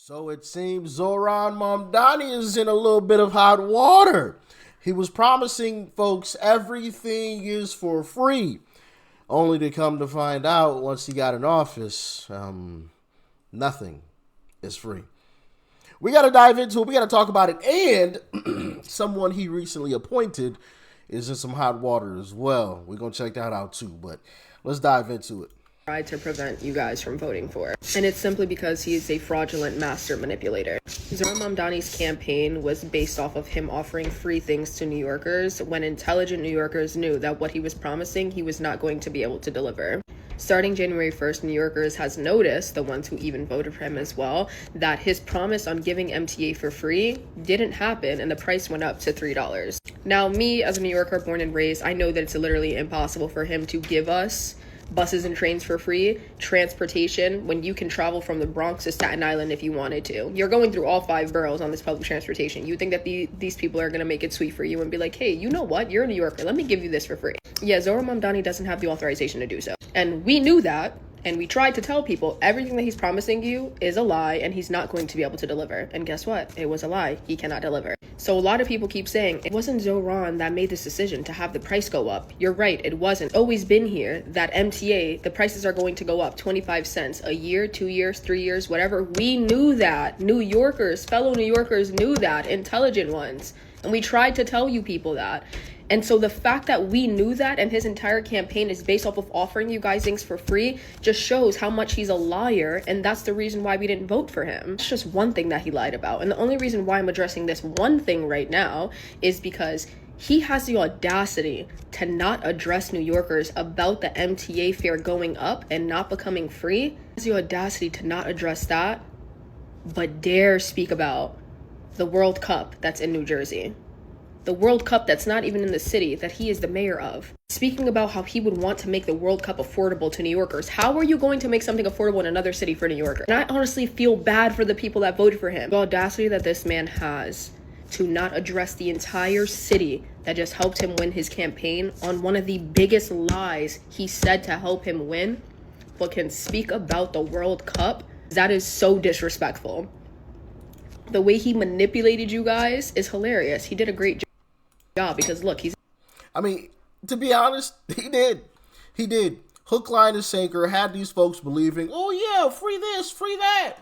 So it seems Zoran Mamdani is in a little bit of hot water. He was promising folks everything is for free, only to come to find out once he got in office, nothing is free. We got to dive into it. We got to talk about it. And someone he recently appointed is in some hot water as well. We're going to check that out too. But let's dive into it. Tried to prevent you guys from voting for. And it's simply because he is a fraudulent master manipulator. Zohran Mamdani's campaign was based off of him offering free things to New Yorkers when intelligent New Yorkers knew that what he was promising he was not going to be able to deliver. Starting January 1st, New Yorkers has noticed, the ones who even voted for him as well, that his promise on giving MTA for free didn't happen and the price went up to $3. Now, me as a New Yorker born and raised, I know that it's literally impossible for him to give us buses and trains for free, transportation, when you can travel from the Bronx to Staten Island if you wanted to. You're going through all 5 boroughs on this public transportation. You think that these people are going to make it sweet for you and be like, hey, you know what? You're a New Yorker. Let me give you this for free. Yeah, Zohran Mamdani doesn't have the authorization to do so. And we knew that. And we tried to tell people everything that he's promising you is a lie and he's not going to be able to deliver. And guess what? It was a lie. He cannot deliver. So a lot of people keep saying it wasn't Zohran that made this decision to have the price go up. You're right. It wasn't. Always been here that MTA, the prices are going to go up 25 cents a year, 2 years, 3 years, whatever. We knew that. New Yorkers, fellow New Yorkers knew that. Intelligent ones. And we tried to tell you people that. And so the fact that we knew that and his entire campaign is based off of offering you guys things for free just shows how much he's a liar. And that's the reason why we didn't vote for him. It's just one thing that he lied about. And the only reason why I'm addressing this one thing right now is because he has the audacity to not address New Yorkers about the MTA fare going up and not becoming free. He has the audacity to not address that, but dare speak about the World Cup that's in New Jersey. The World Cup that's not even in the city that he is the mayor of. Speaking about how he would want to make the World Cup affordable to New Yorkers. How are you going to make something affordable in another city for New Yorkers? And I honestly feel bad for the people that voted for him. The audacity that this man has to not address the entire city that just helped him win his campaign on one of the biggest lies he said to help him win, but can speak about the World Cup. That is so disrespectful. The way he manipulated you guys is hilarious. He did a great job because look, to be honest, he did hook, line, and sinker, had these folks believing, oh yeah, free this, free that.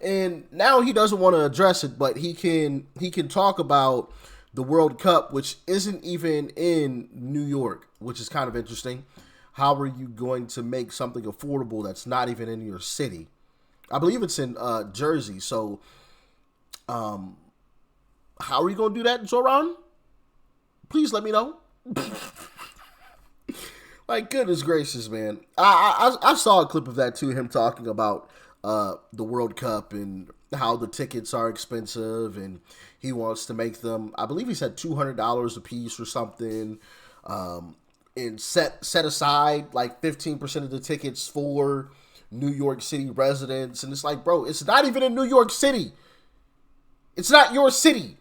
And now he doesn't want to address it, but he can talk about the World Cup, which isn't even in New York, which is kind of interesting. How are you going to make something affordable that's not even in your city? I believe it's in Jersey. So how are you going to do that, Zohran? Please let me know. Like, goodness gracious, man. I saw a clip of that too, him talking about the World Cup and how the tickets are expensive and he wants to make them, I believe he said $200 a piece or something, and set aside like 15% of the tickets for New York City residents. And it's like, bro, it's not even in New York City. It's not your city.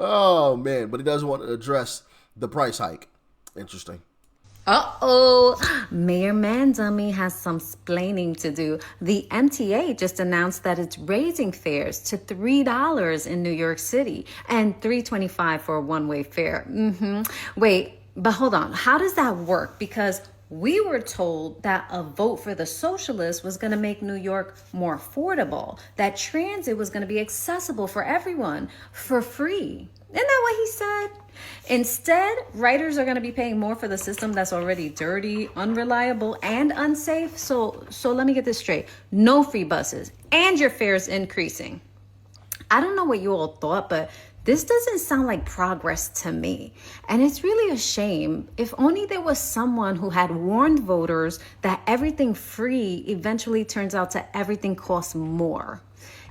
Oh, man. But he doesn't want to address the price hike. Interesting. Mayor Mandummy has some splaining to do. The MTA just announced that it's raising fares to $3 in New York City and $3.25 for a one-way fare. Wait, but hold on. How does that work? Because we were told that a vote for the socialists was going to make New York more affordable, that transit was going to be accessible for everyone for free. Isn't that what he said? Instead, writers are going to be paying more for the system that's already dirty, unreliable, and unsafe. So let me get this straight. No free buses and your fares increasing. I don't know what you all thought, but this doesn't sound like progress to me. And it's really a shame. If only there was someone who had warned voters that everything free eventually turns out to everything costs more.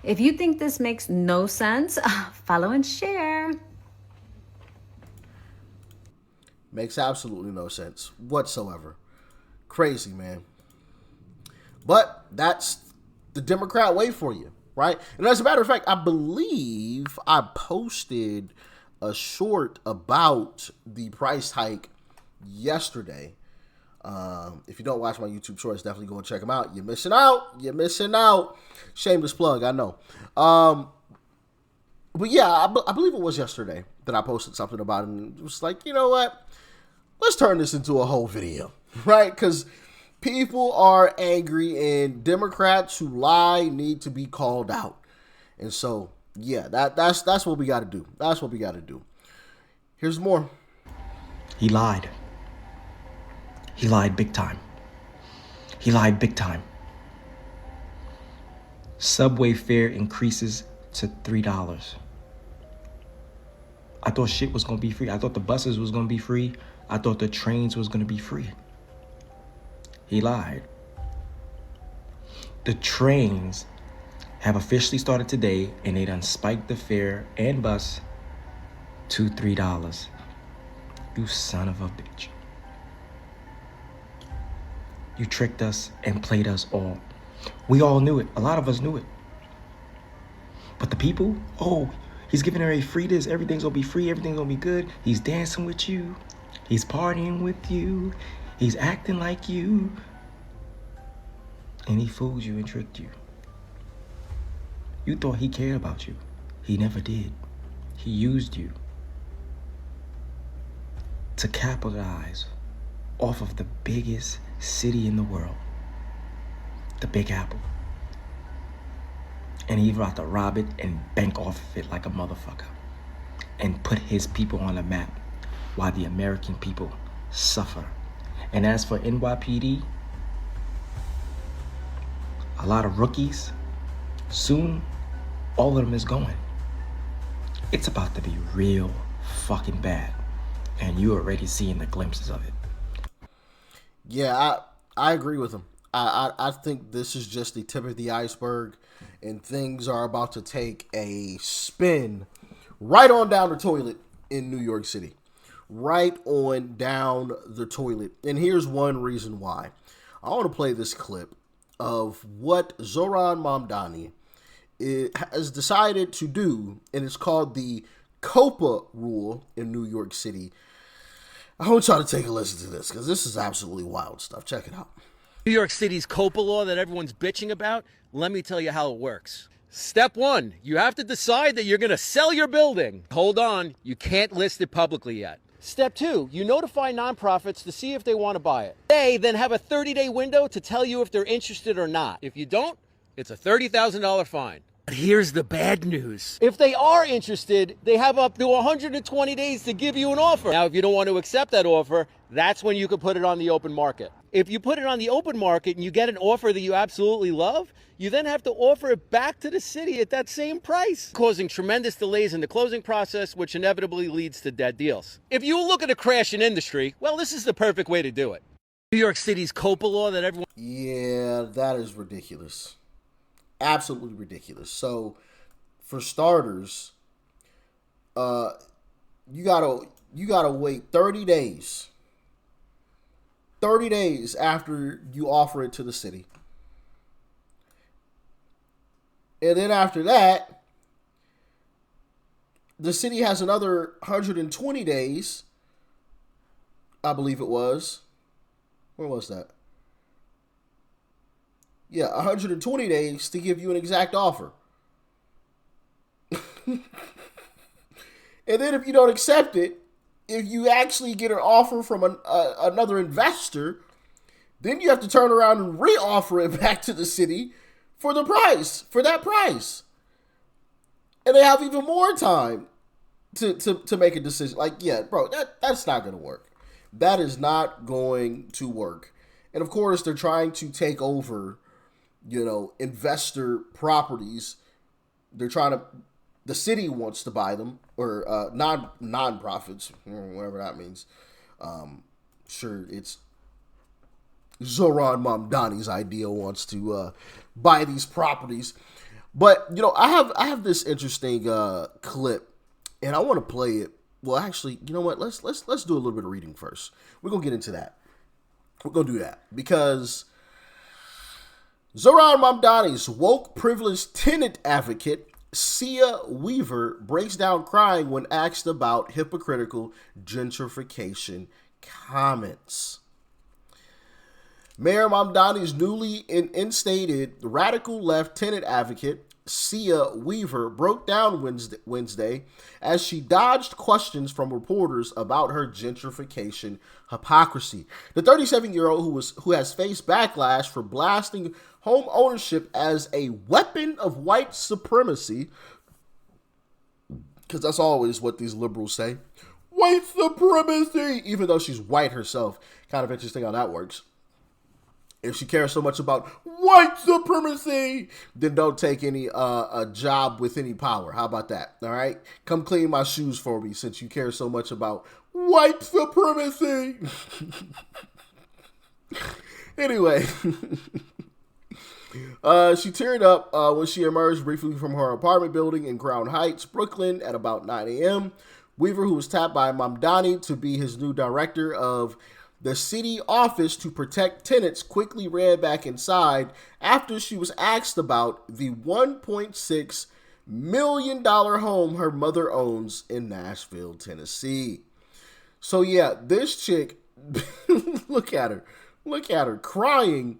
If you think this makes no sense, follow and share. Makes absolutely no sense whatsoever. Crazy, man. But that's the Democrat way for you, right? And as a matter of fact, I believe I posted a short about the price hike yesterday. If you don't watch my YouTube shorts, definitely go and check them out. You're missing out. You're missing out. Shameless plug, I know. But yeah, I believe it was yesterday that I posted something about it, and it was like, you know what? Let's turn this into a whole video, right? Because people are angry, and Democrats who lie need to be called out. And so, yeah, that's what we got to do. That's what we got to do. Here's more. He lied. He lied big time. He lied big time. Subway fare increases to $3. I thought shit was gonna be free. I thought the buses was gonna be free. I thought the trains was gonna be free. He lied. The trains have officially started today, and they done spiked the fare and bus to $3. You son of a bitch. You tricked us and played us all. We all knew it. A lot of us knew it. But the people, oh, he's giving her a free this. Everything's gonna be free. Everything's gonna be good. He's dancing with you. He's partying with you. He's acting like you. And he fooled you and tricked you. You thought he cared about you. He never did. He used you to capitalize off of the biggest city in the world, the Big Apple. And he's about to rob it and bank off of it like a motherfucker and put his people on the map while the American people suffer. And as for NYPD, a lot of rookies, soon all of them is going. It's about to be real fucking bad. And you're already seeing the glimpses of it. Yeah, I agree with him. I think this is just the tip of the iceberg, and things are about to take a spin right on down the toilet in New York City. Right on down the toilet. And here's one reason why. I want to play this clip of what Zohran Mamdani has decided to do, and it's called the COPA rule in New York City. I want y'all to take a listen to this, because this is absolutely wild stuff. Check it out. New York City's COPA law that everyone's bitching about, let me tell you how it works. Step one, you have to decide that you're going to sell your building. Hold on, you can't list it publicly yet. Step two, you notify nonprofits to see if they want to buy it. They then have a 30-day window to tell you if they're interested or not. If you don't, it's a $30,000 fine. But here's the bad news. If they are interested, they have up to 120 days to give you an offer. Now, if you don't want to accept that offer, that's when you can put it on the open market. If you put it on the open market and you get an offer that you absolutely love, you then have to offer it back to the city at that same price, causing tremendous delays in the closing process, which inevitably leads to dead deals. If you look at a crash in industry, well, this is the perfect way to do it. New York City's COPA law that everyone... Yeah, that is ridiculous. Absolutely ridiculous. So, for starters, you gotta wait 30 days. 30 days after you offer it to the city. And then after that, the city has another 120 days, I believe it was. Where was that? Yeah, 120 days to give you an exact offer. And then if you don't accept it, if you actually get an offer from another investor, then you have to turn around and re-offer it back to the city for the price, for that price. And they have even more time to make a decision. Like, yeah, bro, that's not going to work. That is not going to work. And of course, they're trying to take over, investor properties. They're trying to, the city wants to buy them, or non-profits, whatever that means. Sure, it's Zohran Mamdani's idea wants to buy these properties. But, I have this interesting clip, and I want to play it. Well, actually, you know what? Let's do a little bit of reading first. We're going to get into that. We're going to do that because Zohran Mamdani's woke privileged tenant advocate Sia Weaver breaks down crying when asked about hypocritical gentrification comments. Mayor Mamdani's newly instated radical left tenant advocate, Sia Weaver, broke down Wednesday as she dodged questions from reporters about her gentrification hypocrisy. The 37-year-old who has faced backlash for blasting home ownership as a weapon of white supremacy, because that's always what these liberals say, white supremacy, even though she's white herself. Kind of interesting how that works. If she cares so much about white supremacy, then don't take any a job with any power. How about that? All right? Come clean my shoes for me since you care so much about white supremacy. Anyway, she teared up when she emerged briefly from her apartment building in Crown Heights, Brooklyn at about 9 a.m. Weaver, who was tapped by Mamdani to be his new director of the city office to protect tenants, quickly ran back inside after she was asked about the $1.6 million home her mother owns in Nashville, Tennessee. So yeah, this chick, look at her crying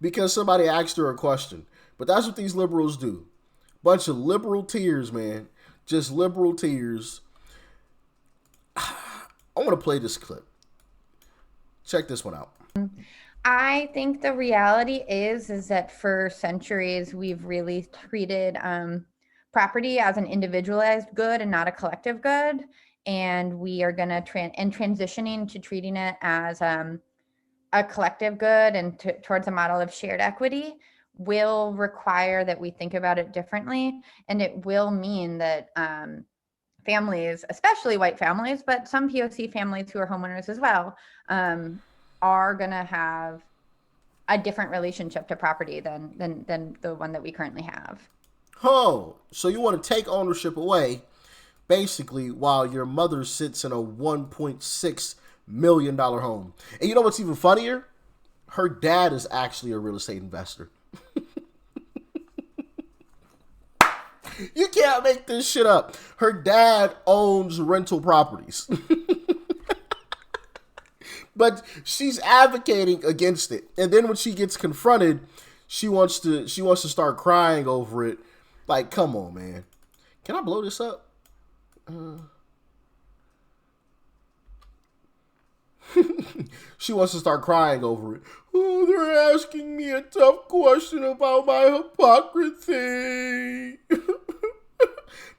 because somebody asked her a question. But that's what these liberals do. Bunch of liberal tears, man. Just liberal tears. I want to play this clip. Check this one out. I think the reality is that for centuries we've really treated property as an individualized good and not a collective good, and we are going to transitioning to treating it as a collective good and towards a model of shared equity will require that we think about it differently, and it will mean that families, especially white families, but some POC families who are homeowners as well, are going to have a different relationship to property than the one that we currently have. Oh, so you want to take ownership away, basically, while your mother sits in a $1.6 million home. And you know what's even funnier? Her dad is actually a real estate investor. You can't make this shit up. Her dad owns rental properties. But she's advocating against it. And then when she gets confronted, she wants to start crying over it. Like, come on, man. Can I blow this up? She wants to start crying over it. Oh, they're asking me a tough question about my hypocrisy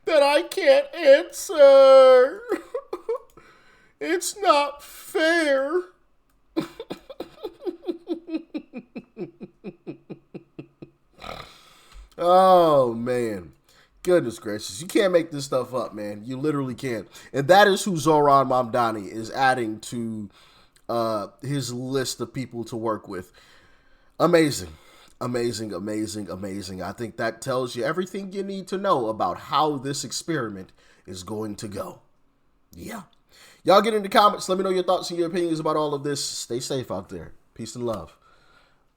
that I can't answer. It's not fair. Oh, man. Goodness gracious. You can't make this stuff up, man. You literally can't. And that is who Zohran Mamdani is adding to his list of people to work with. Amazing. Amazing, amazing, amazing. I think that tells you everything you need to know about how this experiment is going to go. Yeah. Y'all get in the comments. Let me know your thoughts and your opinions about all of this. Stay safe out there. Peace and love.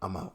I'm out.